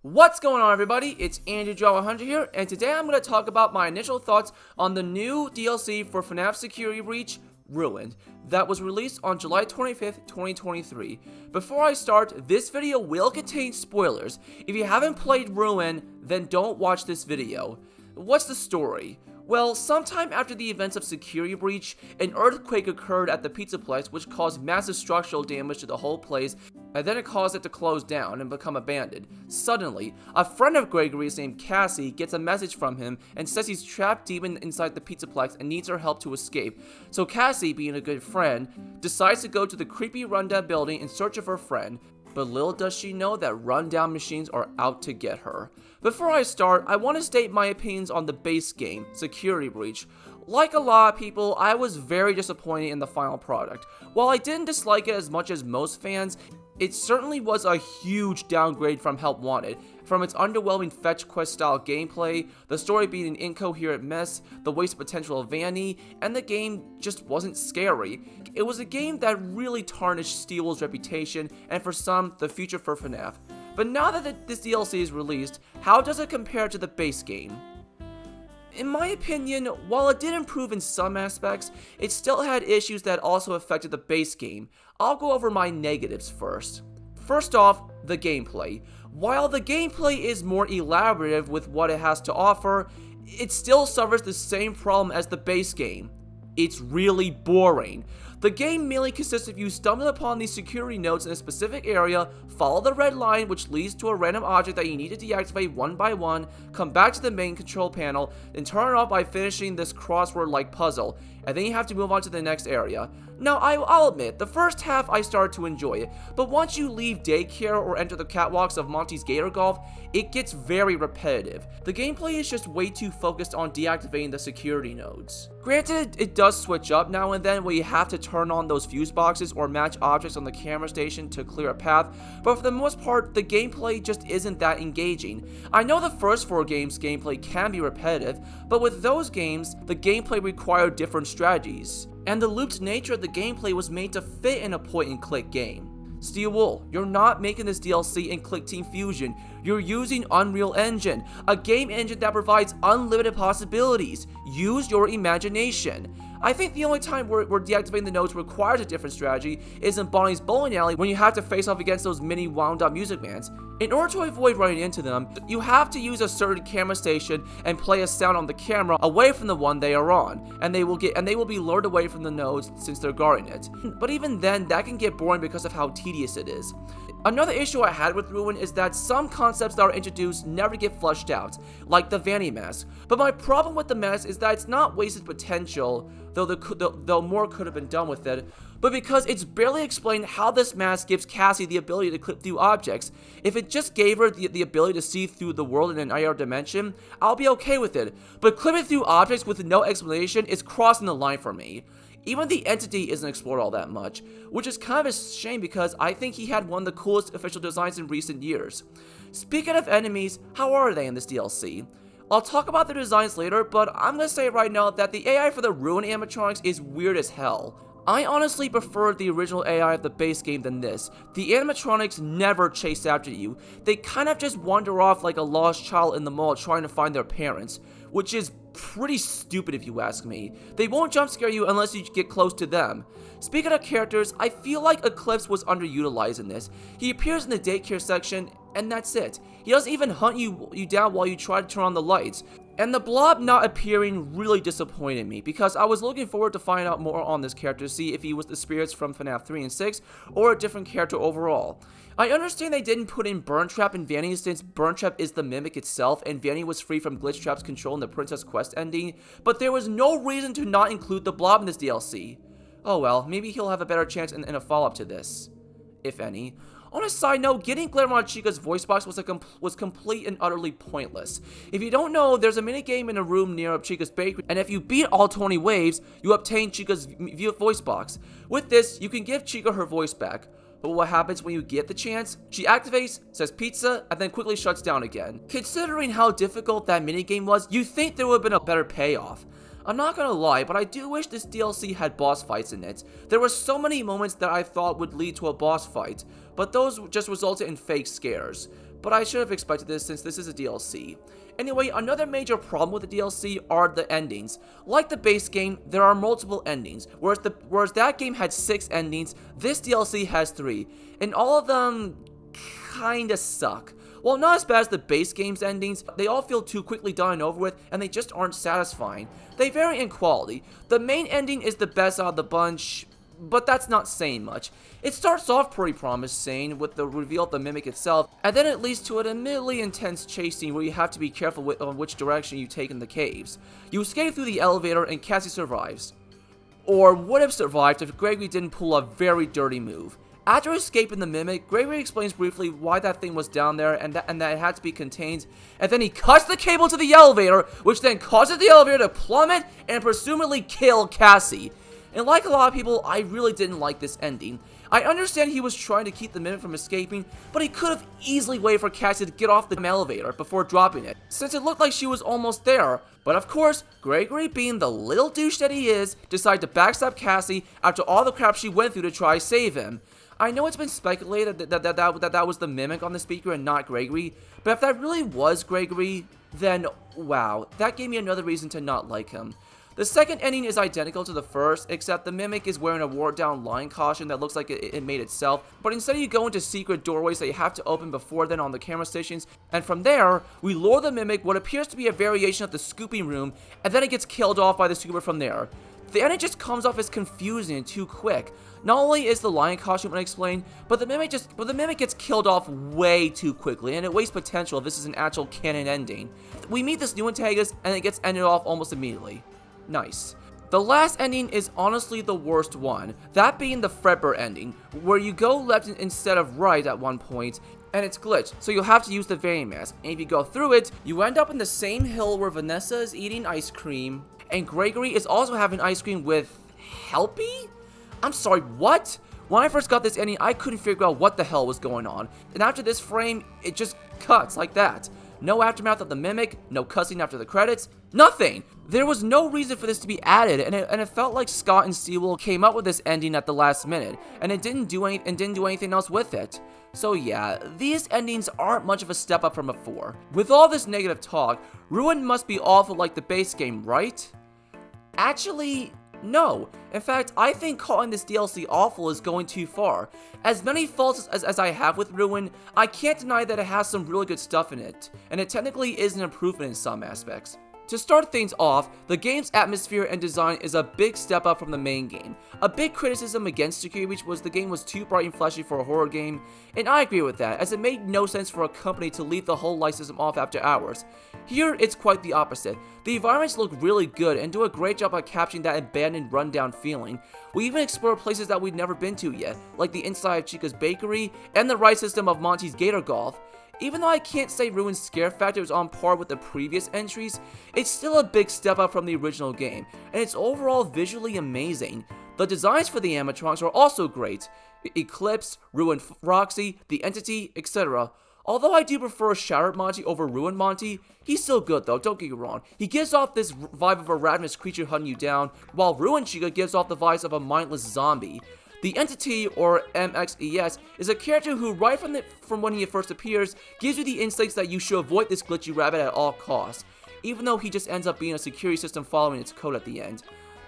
What's going on, everybody? It's AndrewJohn100 here, and today I'm going to talk about my initial thoughts on the new DLC for FNAF Security Breach, Ruined, that was released on July 25th, 2023. Before I start, this video will contain spoilers. If you haven't played Ruined, then don't watch this video. What's the story? Well, sometime after the events of Security Breach, an earthquake occurred at the Pizzaplex which caused massive structural damage to the whole place, and then it caused it to close down and become abandoned. Suddenly, a friend of Gregory's named Cassie gets a message from him and says he's trapped deep inside the Pizzaplex and needs her help to escape. So Cassie, being a good friend, decides to go to the creepy rundown building in search of her friend. But little does she know that rundown machines are out to get her. Before I start, I want to state my opinions on the base game, Security Breach. Like a lot of people, I was very disappointed in the final product. While I didn't dislike it as much as most fans, it certainly was a huge downgrade from Help Wanted. From its underwhelming fetch quest style gameplay, the story being an incoherent mess, the wasted potential of Vanny, and the game just wasn't scary. It was a game that really tarnished Steel's reputation, and for some, the future for FNAF. But now that this DLC is released, how does it compare to the base game? In my opinion, while it did improve in some aspects, it still had issues that also affected the base game. I'll go over my negatives first. First off, the gameplay. While the gameplay is more elaborative with what it has to offer, it still suffers the same problem as the base game. It's really boring. The game mainly consists of you stumbling upon these security nodes in a specific area, follow the red line which leads to a random object that you need to deactivate one by one, come back to the main control panel, then turn it off by finishing this crossword-like puzzle, and then you have to move on to the next area. Now, I'll admit, the first half I started to enjoy it, but once you leave daycare or enter the catwalks of Monty's Gator Golf, it gets very repetitive. The gameplay is just way too focused on deactivating the security nodes. Granted, it does switch up now and then where you have to turn on those fuse boxes or match objects on the camera station to clear a path, but for the most part, the gameplay just isn't that engaging. I know the first 4 games' gameplay can be repetitive, but with those games, the gameplay required different strategies, and the looped nature of the gameplay was made to fit in a point-and-click game. Steel Wool, you're not making this DLC in Click Team Fusion. You're using Unreal Engine, a game engine that provides unlimited possibilities. Use your imagination. I think the only time where deactivating the nodes requires a different strategy is in Bonnie's Bowling Alley when you have to face off against those mini wound-up music bands. In order to avoid running into them, you have to use a certain camera station and play a sound on the camera away from the one they are on, and they will be lured away from the nodes since they're guarding it. But even then, that can get boring because of how tedious it is. Another issue I had with Ruin is that some concepts that are introduced never get flushed out, like the Vanny mask. But my problem with the mask is that it's not wasted potential, though more could have been done with it, but because it's barely explained how this mask gives Cassie the ability to clip through objects. If it just gave her the ability to see through the world in an IR dimension, I'll be okay with it, but clipping through objects with no explanation is crossing the line for me. Even the entity isn't explored all that much, which is kind of a shame because I think he had one of the coolest official designs in recent years. Speaking of enemies, how are they in this DLC? I'll talk about their designs later, but I'm gonna say right now that the AI for the Ruin animatronics is weird as hell. I honestly prefer the original AI of the base game than this. The animatronics never chase after you. They kind of just wander off like a lost child in the mall trying to find their parents, which is pretty stupid if you ask me. They won't jump scare you unless you get close to them. Speaking of characters, I feel like Eclipse was underutilized in this. He appears in the daycare section, and that's it. He doesn't even hunt you down while you try to turn on the lights. And the Blob not appearing really disappointed me, because I was looking forward to find out more on this character to see if he was the spirits from FNAF 3 and 6, or a different character overall. I understand they didn't put in Burn Trap and Vanny since Burn Trap is the mimic itself, and Vanny was free from Glitch Trap's control in the Princess Quest ending, but there was no reason to not include the Blob in this DLC. Oh well, maybe he'll have a better chance in a follow-up to this, if any. On a side note, getting Glamour Chica's voice box was complete and utterly pointless. If you don't know, there's a minigame in a room near Chica's bakery, and if you beat all 20 waves, you obtain Chica's voice box. With this, you can give Chica her voice back. But what happens when you get the chance? She activates, says pizza, and then quickly shuts down again. Considering how difficult that minigame was, you'd think there would have been a better payoff. I'm not gonna lie, but I do wish this DLC had boss fights in it. There were so many moments that I thought would lead to a boss fight, but those just resulted in fake scares. but I should have expected this since this is a DLC. Anyway, another major problem with the DLC are the endings. Like the base game, there are multiple endings, whereas that game had 6 endings, this DLC has 3, and all of them kinda suck. While not as bad as the base game's endings, they all feel too quickly done and over with, and they just aren't satisfying. They vary in quality. The main ending is the best out of the bunch, but that's not saying much. It starts off pretty promising with the reveal of the Mimic itself, and then it leads to an admittedly intense chase scene where you have to be careful on which direction you take in the caves. You escape through the elevator and Cassie survives. Or would have survived if Gregory didn't pull a very dirty move. After escaping the Mimic, Gregory explains briefly why that thing was down there and that it had to be contained, and then he cuts the cable to the elevator, which then causes the elevator to plummet and presumably kill Cassie. And like a lot of people, I really didn't like this ending. I understand he was trying to keep the Mimic from escaping, but he could have easily waited for Cassie to get off the elevator before dropping it, since it looked like she was almost there. But of course, Gregory, being the little douche that he is, decided to backstab Cassie after all the crap she went through to try to save him. I know it's been speculated that was the Mimic on the speaker and not Gregory, but if that really was Gregory, then wow, that gave me another reason to not like him. The second ending is identical to the first, except the Mimic is wearing a wore-down lion costume that looks like it made itself, but instead you go into secret doorways that you have to open before then on the camera stations, and from there, we lure the Mimic what appears to be a variation of the scooping room, and then it gets killed off by the scooper from there. The ending just comes off as confusing and too quick. Not only is the lion costume unexplained, but the Mimic gets killed off way too quickly, and it wastes potential if this is an actual canon ending. We meet this new antagonist, and it gets ended off almost immediately. Nice. The last ending is honestly the worst one, that being the Fazbear ending, where you go left instead of right at one point, and it's glitched, so you'll have to use the Vanity Mask, and if you go through it, you end up in the same hill where Vanessa is eating ice cream, and Gregory is also having ice cream with Helpy? I'm sorry, what? When I first got this ending, I couldn't figure out what the hell was going on, and after this frame, it just cuts like that. No aftermath of the Mimic, no cussing after the credits, nothing! There was no reason for this to be added, and it felt like Scott and Sewell came up with this ending at the last minute, and it didn't do anything else with it. So yeah, these endings aren't much of a step up from before. With all this negative talk, Ruin must be awful like the base game, right? Actually, no. In fact, I think calling this DLC awful is going too far. As many faults as I have with Ruin, I can't deny that it has some really good stuff in it, and it technically is an improvement in some aspects. To start things off, the game's atmosphere and design is a big step up from the main game. A big criticism against Security Breach was the game was too bright and flashy for a horror game, and I agree with that, as it made no sense for a company to leave the whole light system off after hours. Here, it's quite the opposite. The environments look really good and do a great job at capturing that abandoned, rundown feeling. We even explore places that we've never been to yet, like the inside of Chica's Bakery and the ride system of Monty's Gator Golf. Even though I can't say Ruin's scare factor is on par with the previous entries, it's still a big step up from the original game, and it's overall visually amazing. The designs for the animatronics are also great. Eclipse, Ruin Roxy, the Entity, etc. Although I do prefer Shattered Monty over Ruined Monty, he's still good though, don't get me wrong. He gives off this vibe of a ravenous creature hunting you down, while Ruined Chica gives off the vibes of a mindless zombie. The Entity, or MXES, is a character who, right from when he first appears, gives you the insights that you should avoid this glitchy rabbit at all costs, even though he just ends up being a security system following its code at the end.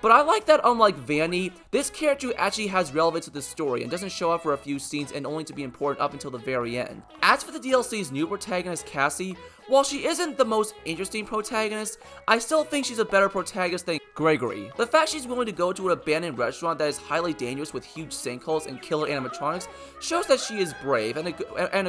But I like that unlike Vanny, this character actually has relevance to the story and doesn't show up for a few scenes and only to be important up until the very end. As for the DLC's new protagonist, Cassie, while she isn't the most interesting protagonist, I still think she's a better protagonist than Gregory. The fact she's willing to go to an abandoned restaurant that is highly dangerous with huge sinkholes and killer animatronics shows that she is brave and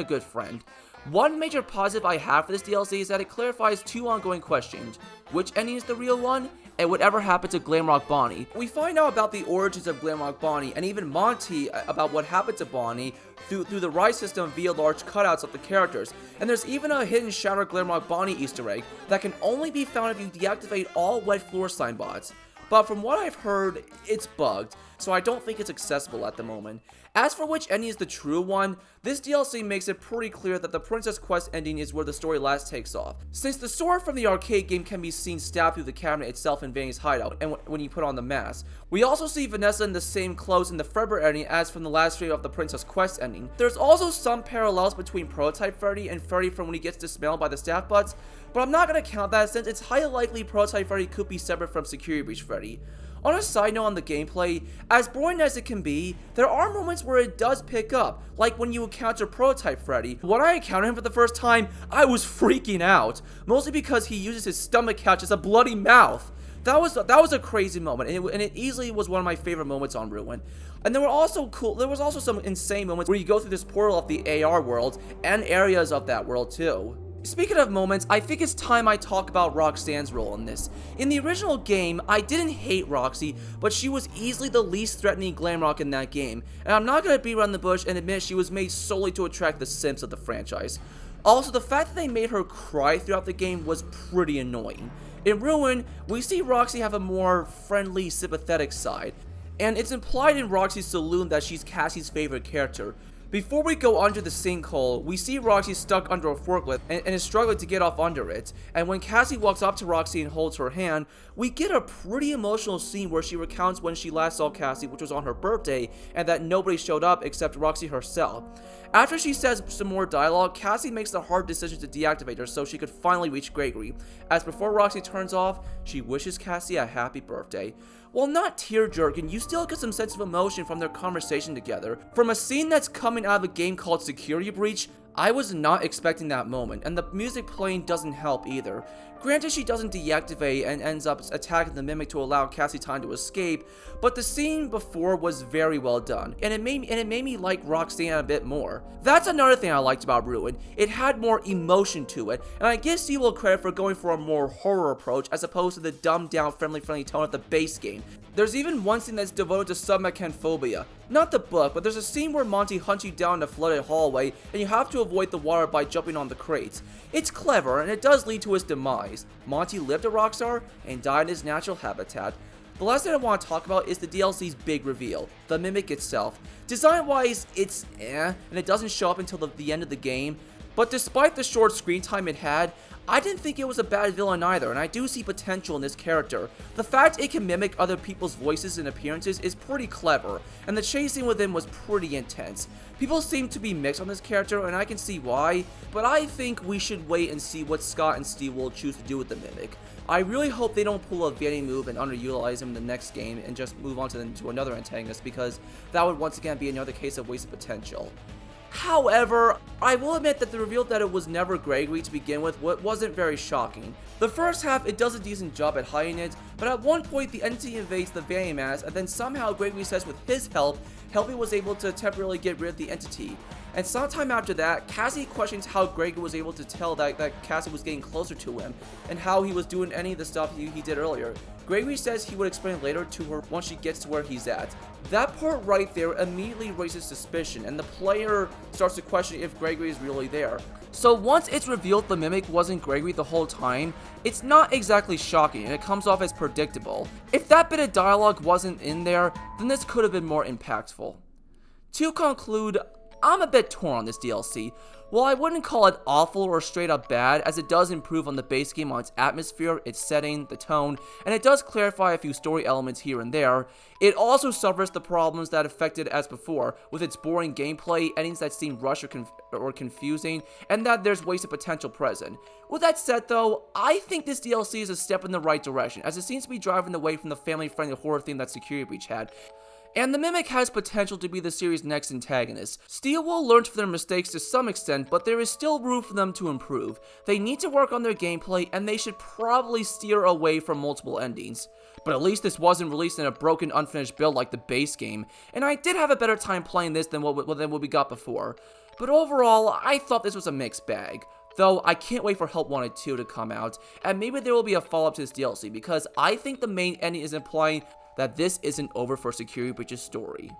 a good friend. One major positive I have for this DLC is that it clarifies two ongoing questions. Which ending is the real one? And whatever happened to Glamrock Bonnie. We find out about the origins of Glamrock Bonnie and even Monty about what happened to Bonnie through the ride system via large cutouts of the characters. And there's even a hidden Shattered Glamrock Bonnie Easter egg that can only be found if you deactivate all wet floor sign bots. but from what I've heard, it's bugged, so I don't think it's accessible at the moment. As for which ending is the true one, this DLC makes it pretty clear that the Princess Quest ending is where the story last takes off. Since the sword from the arcade game can be seen stabbed through the cabinet itself in Vanny's hideout, and when you put on the mask. We also see Vanessa in the same clothes in the Fazbear ending as from the last video of the Princess Quest ending. There's also some parallels between Prototype Freddy and Freddy from when he gets dismantled by the staff butts, but I'm not going to count that since it's highly likely Prototype Freddy could be separate from Security Breach Freddy. On a side note on the gameplay, as boring as it can be, there are moments where it does pick up, like when you encounter Prototype Freddy. When I encountered him for the first time, I was freaking out, mostly because he uses his stomach couch as a bloody mouth. That was a crazy moment, and it easily was one of my favorite moments on Ruin. And there was also some insane moments where you go through this portal of the AR world and areas of that world too. Speaking of moments, I think it's time I talk about Roxanne's role in this. In the original game, I didn't hate Roxy, but she was easily the least threatening Glamrock in that game, and I'm not going to beat around the bush and admit she was made solely to attract the simps of the franchise. Also, the fact that they made her cry throughout the game was pretty annoying. In Ruin, we see Roxy have a more friendly, sympathetic side, and it's implied in Roxy's saloon that she's Cassie's favorite character. Before we go under the sinkhole, we see Roxy stuck under a forklift and is struggling to get off under it. And when Cassie walks up to Roxy and holds her hand, we get a pretty emotional scene where she recounts when she last saw Cassie, which was on her birthday, and that nobody showed up except Roxy herself. After she says some more dialogue, Cassie makes the hard decision to deactivate her so she could finally reach Gregory. As before Roxy turns off, she wishes Cassie a happy birthday. While not tear-jerking, you still get some sense of emotion from their conversation together. From a scene that's coming out of a game called Security Breach, I was not expecting that moment, and the music playing doesn't help either. Granted, she doesn't deactivate and ends up attacking the Mimic to allow Cassie time to escape, but the scene before was very well done, and it made me like Roxanne a bit more. That's another thing I liked about Ruin. It had more emotion to it, and I give Seawell credit for going for a more horror approach as opposed to the dumbed-down friendly tone of the base game. There's even one scene that's devoted to submechanophobia. Not the book, but there's a scene where Monty hunts you down in a flooded hallway, and you have to avoid the water by jumping on the crates. It's clever, and it does lead to his demise. Monty lived a rockstar and died in his natural habitat. The last thing I want to talk about is the DLC's big reveal, the Mimic itself. Design-wise, it's and it doesn't show up until the end of the game, but despite the short screen time it had, I didn't think it was a bad villain either, and I do see potential in this character. The fact it can mimic other people's voices and appearances is pretty clever, and the chase scene with him was pretty intense. People seem to be mixed on this character, and I can see why, but I think we should wait and see what Scott and Steve will choose to do with the Mimic. I really hope they don't pull a Vanny move and underutilize him in the next game and just move on to another antagonist, because that would once again be another case of wasted potential. However, I will admit that the reveal that it was never Gregory to begin with wasn't very shocking. The first half, it does a decent job at hiding it, but at one point the entity invades the Vanny mask, and then somehow Gregory says with his help, Helpy was able to temporarily get rid of the entity. And sometime after that, Cassie questions how Gregory was able to tell that Cassie was getting closer to him, and how he was doing any of the stuff he did earlier. Gregory says he would explain later to her once she gets to where he's at. That part right there immediately raises suspicion, and the player starts to question if Gregory is really there. So once it's revealed the Mimic wasn't Gregory the whole time, it's not exactly shocking, and it comes off as predictable. If that bit of dialogue wasn't in there, then this could have been more impactful. To conclude, I'm a bit torn on this DLC. While I wouldn't call it awful or straight up bad, as it does improve on the base game on its atmosphere, its setting, the tone, and it does clarify a few story elements here and there, it also suffers the problems that affected as before, with its boring gameplay, endings that seem rushed or confusing, and that there's wasted potential present. With that said though, I think this DLC is a step in the right direction, as it seems to be driving away from the family-friendly horror theme that Security Breach had. And the Mimic has potential to be the series' next antagonist. Steel learned from their mistakes to some extent, but there is still room for them to improve. They need to work on their gameplay, and they should probably steer away from multiple endings. But at least this wasn't released in a broken, unfinished build like the base game, and I did have a better time playing this than what we got before. But overall, I thought this was a mixed bag. Though, I can't wait for Help Wanted 2 to come out, and maybe there will be a follow-up to this DLC, because I think the main ending is implying that this isn't over for Security Breach's story.